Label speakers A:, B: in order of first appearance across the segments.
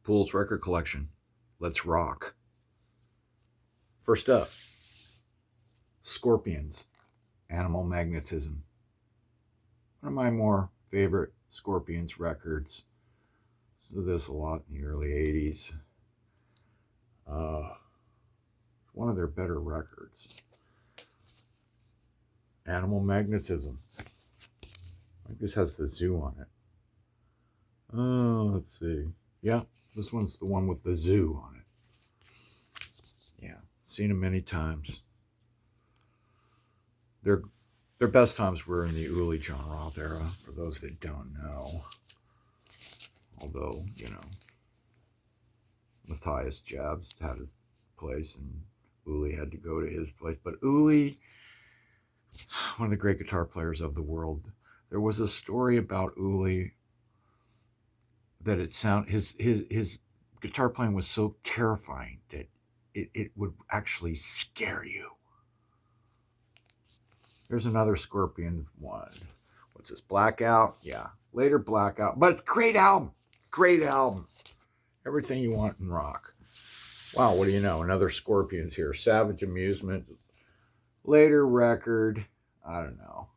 A: Pool's record collection. Let's rock. First up, Scorpions, Animal Magnetism. One of my more favorite Scorpions records. Listened to this a lot in the early 80s. One of their better records. Animal Magnetism. I think this has the zoo on it. Oh, let's see. Yeah, this one's the one with the zoo on it. Yeah, seen them many times. Their best times were in the Uli John Roth era, for those that don't know. Although, Matthias Jabs had his place and Uli had to go to his place. But Uli, one of the great guitar players of the world, there was a story about Uli that his guitar playing was so terrifying that it would actually scare you. There's another Scorpion one. What's this? Blackout? Yeah. Later Blackout. But it's a great album. Great album. Everything you want in rock. Wow, what do you know? Another Scorpions here. Savage Amusement. Later record. I don't know.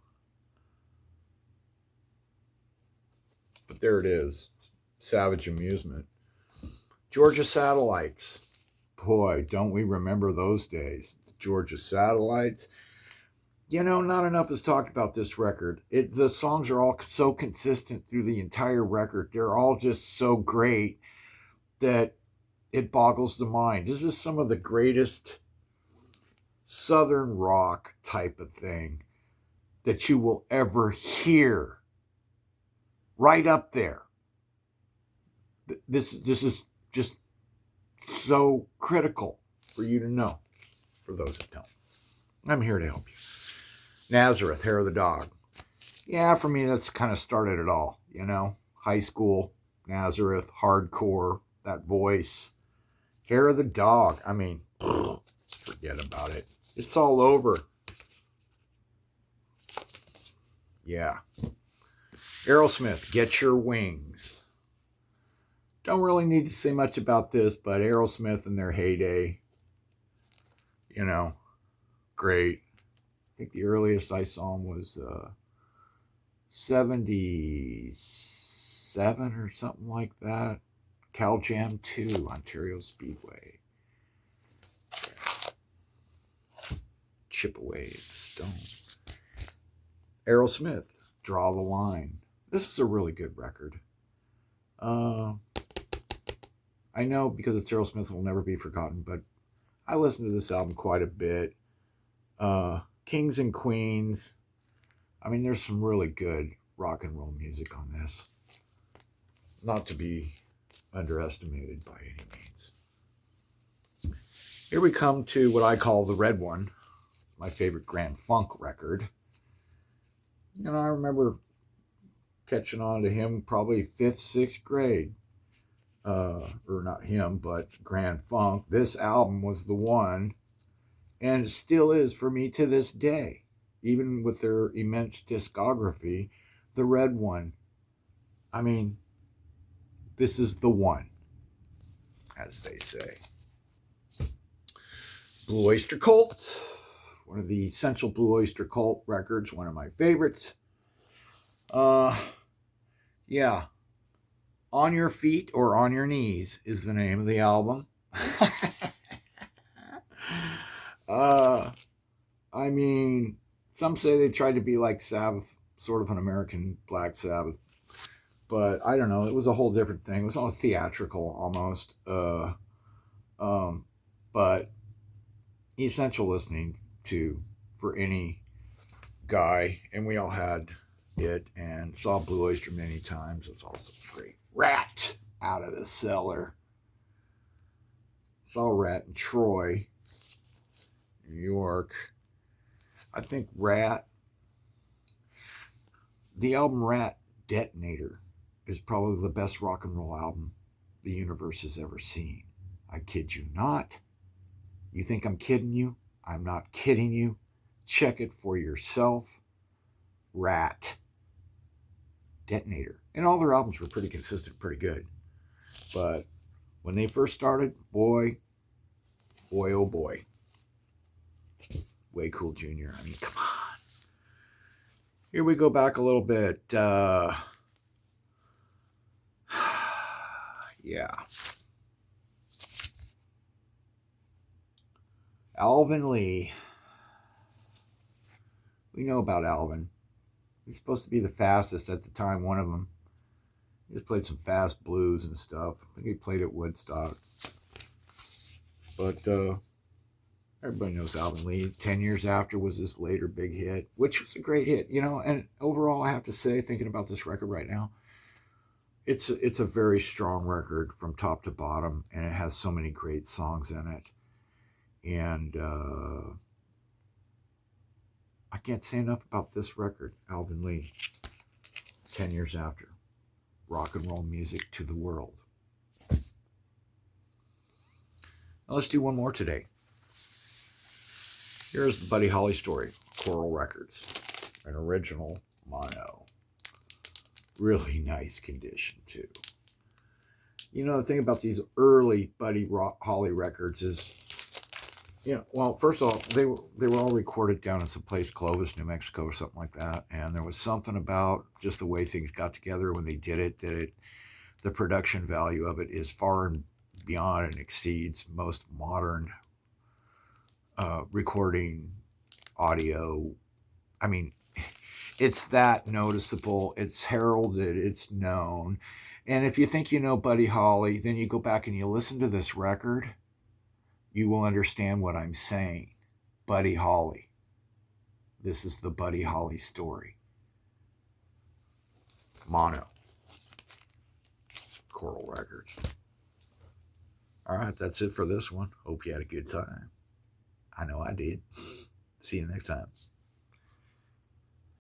A: But there it is. Savage Amusement. Georgia Satellites. Boy, don't we remember those days. Georgia Satellites. Not enough is talked about this record. The songs are all so consistent through the entire record. They're all just so great that it boggles the mind. This is some of the greatest Southern rock type of thing that you will ever hear. Right up there. This is just so critical for you to know, for those that don't. I'm here to help you. Nazareth, Hair of the Dog. Yeah, for me, that's kind of started it all, High school, Nazareth, hardcore, that voice. Hair of the Dog. I mean, forget about it. It's all over. Yeah. Aerosmith, Get Your Wings. Don't really need to say much about this, but Aerosmith in their heyday, great. I think the earliest I saw him was 77 or something like that. Cal Jam 2, Ontario Speedway. Chip Away at the Stone. Aerosmith, Draw the Line. This is a really good record. I know because it's Aerosmith, it will never be forgotten, but I listened to this album quite a bit. Kings and Queens. I mean, there's some really good rock and roll music on this. Not to be underestimated by any means. Here we come to what I call the red one, my favorite Grand Funk record. I remember catching on to him probably 5th, 6th grade. Or not him, but Grand Funk. This album was the one, and it still is for me to this day. Even with their immense discography, the red one. I mean, this is the one, as they say. Blue Oyster Cult, one of the essential Blue Oyster Cult records, one of my favorites. Yeah. On Your Feet or On Your Knees is the name of the album. I mean, some say they tried to be like Sabbath, sort of an American Black Sabbath, but I don't know. It was a whole different thing. It was all theatrical almost. But essential listening to for any guy, and we all had it and saw Blue Oyster many times. It's also great. Rat, Out of the Cellar. Saw Rat in Troy, New York. I think Rat, the album Rat Detonator is probably the best rock and roll album the universe has ever seen. I kid you not. You think I'm kidding you? I'm not kidding you. Check it for yourself. Rat Detonator. And all their albums were pretty consistent, pretty good. But When they first started, boy, oh boy. Way Cool Jr. I mean, come on. Here we go back a little bit. Yeah. Alvin Lee. We know about Alvin. He's supposed to be the fastest at the time, one of them. He just played some fast blues and stuff. I think he played at Woodstock. But everybody knows Alvin Lee. 10 Years After was his later big hit, which was a great hit, you know. And overall, I have to say, thinking about this record right now, it's a very strong record from top to bottom, and it has so many great songs in it. And I can't say enough about this record, Alvin Lee. 10 Years After. Rock and roll music to the world. Now let's do one more today. Here's the Buddy Holly story, Coral Records, an original mono. Really nice condition too. You know, the thing about these early Buddy Holly records is, you know, well, first of all, they were all recorded down in some place, Clovis, New Mexico, or something like that. And there was something about just the way things got together when they did it, the production value of it is far and beyond and exceeds most modern recording audio. I mean, it's that noticeable. It's heralded. It's known. And if you think you know Buddy Holly, then you go back and you listen to this record, you will understand what I'm saying. Buddy Holly. This is the Buddy Holly story. Mono. Coral Records. All right, that's it for this one. Hope you had a good time. I know I did. See you next time.